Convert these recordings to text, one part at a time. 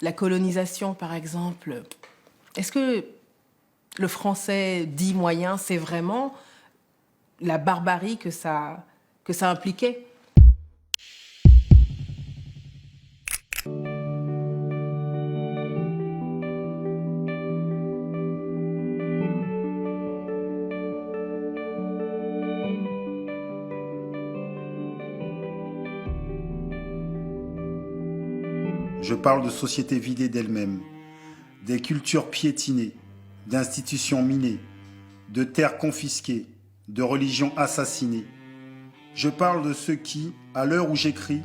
La colonisation, par exemple, est-ce que le français dit moyen, c'est vraiment la barbarie que ça impliquait? Je parle de sociétés vidées d'elles-mêmes, des cultures piétinées, d'institutions minées, de terres confisquées, de religions assassinées. Je parle de ceux qui, à l'heure où j'écris,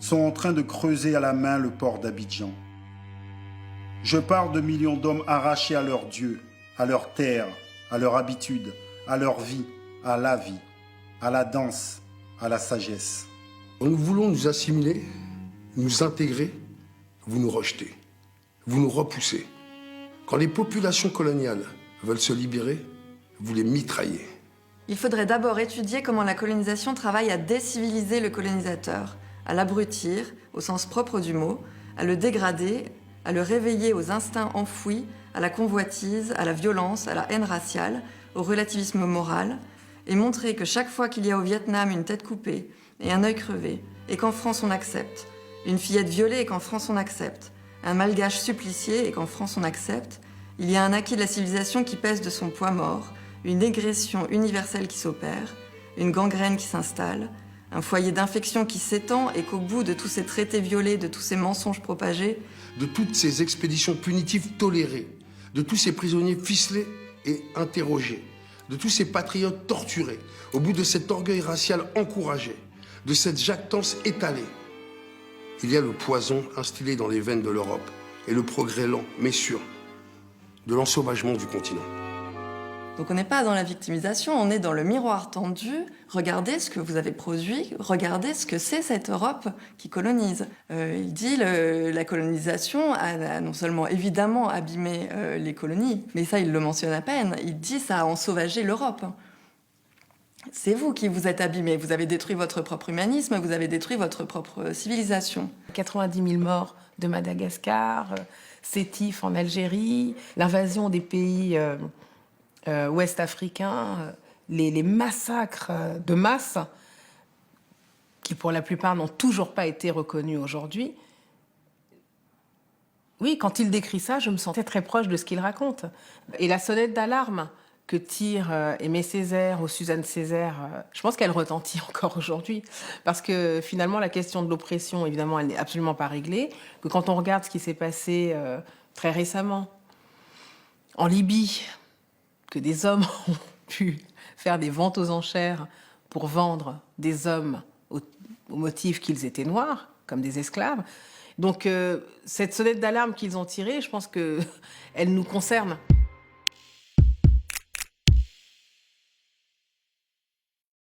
sont en train de creuser à la main le port d'Abidjan. Je parle de millions d'hommes arrachés à leur Dieu, à leur terre, à leur habitude, à leur vie, à la vie, à la danse, à la sagesse. Quand nous voulons nous assimiler, nous intégrer, vous nous rejetez, vous nous repoussez. Quand les populations coloniales veulent se libérer, vous les mitraillez. Il faudrait d'abord étudier comment la colonisation travaille à déciviliser le colonisateur, à l'abrutir, au sens propre du mot, à le dégrader, à le réveiller aux instincts enfouis, à la convoitise, à la violence, à la haine raciale, au relativisme moral, et montrer que chaque fois qu'il y a au Vietnam une tête coupée et un œil crevé, et qu'en France on accepte, une fillette violée et qu'en France on accepte, un malgache supplicié et qu'en France on accepte, il y a un acquis de la civilisation qui pèse de son poids mort, une régression universelle qui s'opère, une gangrène qui s'installe, un foyer d'infection qui s'étend et qu'au bout de tous ces traités violés, de tous ces mensonges propagés, de toutes ces expéditions punitives tolérées, de tous ces prisonniers ficelés et interrogés, de tous ces patriotes torturés, au bout de cet orgueil racial encouragé, de cette jactance étalée, il y a le poison instillé dans les veines de l'Europe et le progrès lent, mais sûr, de l'ensauvagement du continent. Donc on n'est pas dans la victimisation, on est dans le miroir tendu. Regardez ce que vous avez produit, regardez ce que c'est cette Europe qui colonise. Il dit la colonisation a non seulement évidemment abîmé les colonies, mais ça il le mentionne à peine, il dit ça a ensauvagé l'Europe. C'est vous qui vous êtes abîmés, vous avez détruit votre propre humanisme, vous avez détruit votre propre civilisation. 90 000 morts de Madagascar, Sétif en Algérie, l'invasion des pays ouest-africains, les massacres de masse, qui pour la plupart n'ont toujours pas été reconnus aujourd'hui. Oui, quand il décrit ça, je me sentais très proche de ce qu'il raconte. Et la sonnette d'alarme que tire Aimé Césaire ou Suzanne Césaire, je pense qu'elle retentit encore aujourd'hui. Parce que finalement, la question de l'oppression, évidemment, elle n'est absolument pas réglée. Que quand on regarde ce qui s'est passé très récemment en Libye, que des hommes ont pu faire des ventes aux enchères pour vendre des hommes au motif qu'ils étaient noirs, comme des esclaves. Donc cette sonnette d'alarme qu'ils ont tirée, je pense qu'elle nous concerne.